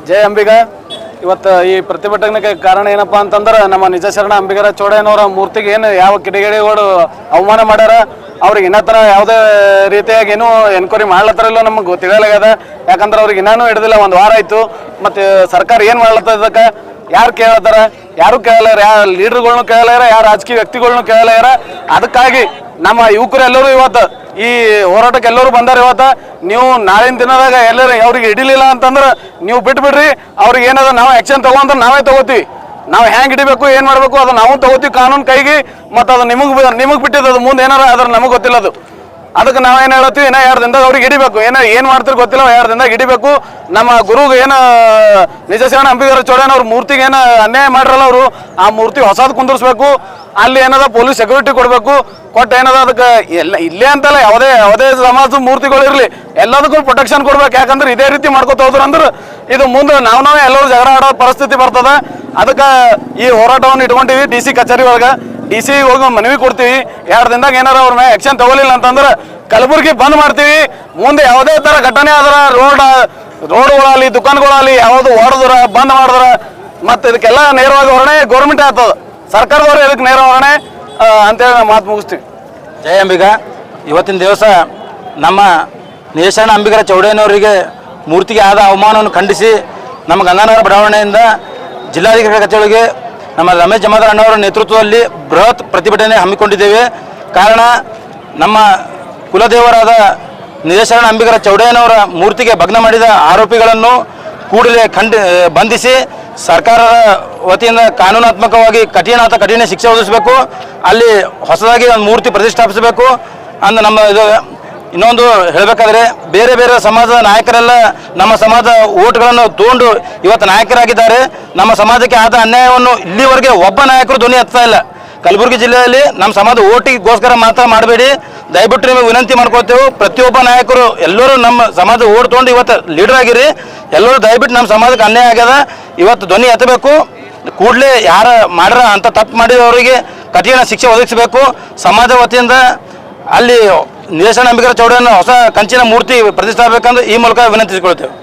ಜಯ ಅಂಬಿಗ. ಇವತ್ತು ಈ ಪ್ರತಿಭಟನೆಗೆ ಕಾರಣ ಏನಪ್ಪಾ ಅಂತಂದ್ರೆ ನಮ್ಮ ನಿಜ ಶರಣ ಅಂಬಿಗರ ಚೌಡಯ್ಯನವರ ಮೂರ್ತಿಗೆ ಏನು ಯಾವ ಕಿಡಿಗೇಡಿಗಳು ಅವಮಾನ ಮಾಡ್ಯಾರ, ಅವ್ರಿಗೆ ಇನ್ನತ್ರ ಯಾವುದೇ ರೀತಿಯಾಗಿ ಏನೂ ಎನ್ಕ್ವೈರಿ ಮಾಡ್ಲತ್ತಾರಿಲ್ಲ ನಮಗೆ ಗೊತ್ತಿರಲಾಗ್ಯದ. ಯಾಕಂದ್ರೆ ಅವ್ರಿಗೆ ಇನ್ನೂ ಹಿಡಿದಿಲ್ಲ, ಒಂದು ವಾರ ಆಯಿತು. ಮತ್ತು ಸರ್ಕಾರ ಏನು ಮಾಡ್ಲತ್ತದ ಇದಕ್ಕೆ ಯಾರು ಕೇಳತ್ತಾರ? ಯಾರು ಕೇಳಲಾರ, ಯಾರು ಲೀಡರ್ಗಳ್ನು ಕೇಳಲಾರ, ಯಾರು ರಾಜಕೀಯ ವ್ಯಕ್ತಿಗಳ್ನು ಕೇಳಲಾರ. ಅದಕ್ಕಾಗಿ ನಮ್ಮ ಯುವಕರು ಎಲ್ಲರೂ ಇವತ್ತು ಈ ಹೋರಾಟಕ್ಕೆ ಎಲ್ಲರೂ ಬಂದಾರ. ಇವತ್ತು ನೀವು ನಾಳಿನ ದಿನದಾಗ ಎಲ್ಲರೂ ಅವ್ರಿಗೆ ಹಿಡಿಲಿಲ್ಲ ಅಂತಂದ್ರೆ ನೀವು ಬಿಟ್ಬಿಡ್ರಿ. ಅವ್ರಿಗೆ ಏನದ ನಾವು ಆ್ಯಕ್ಷನ್ ತೊಗೊಂಡ್ರೆ ನಾವೇ ತೊಗೋತೀವಿ. ನಾವು ಹೆಂಗೆ ಹಿಡಿಬೇಕು, ಏನು ಮಾಡಬೇಕು ಅದು ನಾವು ತೊಗೋತೀವಿ ಕಾನೂನು ಕೈಗೆ. ಮತ್ತು ಅದು ನಿಮಗೆ ಬಿಟ್ಟಿದ್ದು, ಅದು ಮುಂದೆ ಏನಾರ ಅದ್ರ ನಮಗೆ ಗೊತ್ತಿಲ್ಲ. ಅದಕ್ಕೆ ನಾವೇನು ಹೇಳ್ತೀವಿ, ಇನ್ನೂ 2 ದಿನದಾಗ ಅವ್ರಿಗೆ ಹಿಡಿಬೇಕು. ಏನು ಮಾಡ್ತೀರಿ ಗೊತ್ತಿಲ್ಲ, 2 ದಿನದಾಗ ಹಿಡಿಬೇಕು. ನಮ್ಮ ಗುರುಗೆ ಏನು ನಿಜ ಶರಣ ಅಂಬಿಗರ ಚೌಡಯ್ಯನವ್ರ ಮೂರ್ತಿಗೆ ಏನು ಅನ್ಯಾಯ ಮಾಡಿರಲ್ಲ ಅವರು, ಆ ಮೂರ್ತಿ ಹೊಸದು ಕುಂದಿರ್ಸ್ಬೇಕು. ಅಲ್ಲಿ ಏನದ ಪೊಲೀಸ್ ಸೆಕ್ಯೂರಿಟಿ ಕೊಡಬೇಕು. ಕೊಟ್ಟು ಏನದ ಅದಕ್ಕೆ ಇಲ್ಲೇ ಅಂತಲ್ಲ, ಯಾವುದೇ ಸಮಾಜದ ಮೂರ್ತಿಗಳಿರಲಿ ಎಲ್ಲದಕ್ಕೂ ಪ್ರೊಟೆಕ್ಷನ್ ಕೊಡ್ಬೇಕು. ಯಾಕಂದ್ರೆ ಇದೇ ರೀತಿ ಮಾಡ್ಕೊತ ಹೋದ್ರು ಅಂದ್ರೆ ಇದು ಮುಂದೆ ನಾವೇ ಎಲ್ಲರೂ ಜಗಳ ಆಡೋ ಪರಿಸ್ಥಿತಿ ಬರ್ತದೆ. ಅದಕ್ಕೆ ಈ ಹೋರಾಟವನ್ನು ಇಟ್ಕೊಂಡಿವಿ. DC ಕಚೇರಿ ಒಳಗೆ DC ಹೋಗಿ ಮನವಿ ಕೊಡ್ತೀವಿ. 2 ದಿನದಾಗ ಏನಾರ ಅವ್ರ ಮೇಲೆ ಆ್ಯಕ್ಷನ್ ತಗೊಳ್ಳಿಲ್ಲ ಅಂತಂದ್ರೆ ಕಲಬುರಗಿ ಬಂದ್ ಮಾಡ್ತೀವಿ. ಮುಂದೆ ಯಾವುದೇ ಥರ ಘಟನೆ ಆದ್ರೆ ರೋಡ್ಗಳಾಗಲಿ ದುಕಾನ್ಗಳಾಗಲಿ ಯಾವುದು ಹೊಡೆದ್ರ ಬಂದ್ ಮಾಡಿದ್ರ ಮತ್ತು ಇದಕ್ಕೆಲ್ಲ ನೇರವಾಗಿ ಹೊರಣೆ ಗೌರ್ಮೆಂಟ್ ಆಗ್ತದೆ. ಸರ್ಕಾರದವರು ಇದಕ್ಕೆ ನೇರ ಹೊರಣೆ ಅಂತೇಳಿ ನಾವು ಮಾತು ಮುಗಿಸ್ತೀವಿ. ಜಯ ಅಂಬಿಗ. ಇವತ್ತಿನ ದಿವಸ ನಮ್ಮ ನಿಜ ಶರಣ ಅಂಬಿಗರ ಚೌಡಯ್ಯನವರಿಗೆ ಮೂರ್ತಿಗೆ ಆದ ಅವಮಾನವನ್ನು ಖಂಡಿಸಿ ನಮ್ಮ ಗಂಗಾನಗರ ಬಡಾವಣೆಯಿಂದ ಜಿಲ್ಲಾಧಿಕಾರಿ ಕಚೇರಿಗೆ ನಮ್ಮ ರಮೇಶ್ ಜಮಾದಾರ್ ಅಣ್ಣವರ ನೇತೃತ್ವದಲ್ಲಿ ಬೃಹತ್ ಪ್ರತಿಭಟನೆ ಹಮ್ಮಿಕೊಂಡಿದ್ದೇವೆ. ಕಾರಣ ನಮ್ಮ ಕುಲದೇವರಾದ ನಿಜ ಶರಣ ಅಂಬಿಗರ ಚೌಡಯ್ಯನವರ ಮೂರ್ತಿಗೆ ಭಗ್ನ ಮಾಡಿದ ಆರೋಪಿಗಳನ್ನು ಕೂಡಲೇ ಬಂಧಿಸಿ ಸರ್ಕಾರದ ವತಿಯಿಂದ ಕಾನೂನಾತ್ಮಕವಾಗಿ ಕಠಿಣ ಶಿಕ್ಷೆ ವಿಧಿಸಬೇಕು. ಅಲ್ಲಿ ಹೊಸದಾಗಿ ಒಂದು ಮೂರ್ತಿ ಪ್ರತಿಷ್ಠಾಪಿಸಬೇಕು ಅಂದ ನಮ್ಮ ಇದು. ಇನ್ನೊಂದು ಹೇಳಬೇಕಾದ್ರೆ ಬೇರೆ ಸಮಾಜದ ನಾಯಕರೆಲ್ಲ ನಮ್ಮ ಸಮಾಜ ಓಟ್ಗಳನ್ನು ತೊಗೊಂಡು ಇವತ್ತು ನಾಯಕರಾಗಿದ್ದಾರೆ. ನಮ್ಮ ಸಮಾಜಕ್ಕೆ ಆದ ಅನ್ಯಾಯವನ್ನು ಇಲ್ಲಿವರೆಗೆ ಒಬ್ಬ ನಾಯಕರು ಧ್ವನಿ ಎತ್ತಾ ಇಲ್ಲ. ಕಲಬುರಗಿ ಜಿಲ್ಲೆಯಲ್ಲಿ ನಮ್ಮ ಸಮಾಜ ಓಟಿಗೋಸ್ಕರ ಮಾತ್ರ ಮಾಡಬೇಡಿ, ದಯವಿಟ್ಟು ನಿಮಗೆ ವಿನಂತಿ ಮಾಡ್ಕೊಳ್ತೇವೆ. ಪ್ರತಿಯೊಬ್ಬ ನಾಯಕರು ಎಲ್ಲರೂ ನಮ್ಮ ಸಮಾಜ ಓಟ್ ತೊಗೊಂಡು ಇವತ್ತು ಲೀಡರ್ ಆಗಿರಿ. ಎಲ್ಲರೂ ದಯವಿಟ್ಟು ನಮ್ಮ ಸಮಾಜಕ್ಕೆ ಅನ್ಯಾಯ ಆಗ್ಯದ, ಇವತ್ತು ಧ್ವನಿ ಎತ್ತಬೇಕು. ಕೂಡಲೇ ಯಾರು ಮಾಡ್ರ ಅಂತ ತಪ್ಪು ಮಾಡಿದವರಿಗೆ ಕಠಿಣ ಶಿಕ್ಷೆ ಒದಗಿಸಬೇಕು. ಸಮಾಜ ವತಿಯಿಂದ ಅಲ್ಲಿ ನಿಜ ಶರಣ ಅಂಬಿಗರ ಚೌಡಯ್ಯನ ಹೊಸ ಕಂಚಿನ ಮೂರ್ತಿ ಪ್ರತಿಷ್ಠಾಪಬೇಕಂದ್ರೆ ಈ ಮೂಲಕ ವಿನಂತಿಸಿಕೊಳ್ತೇವೆ.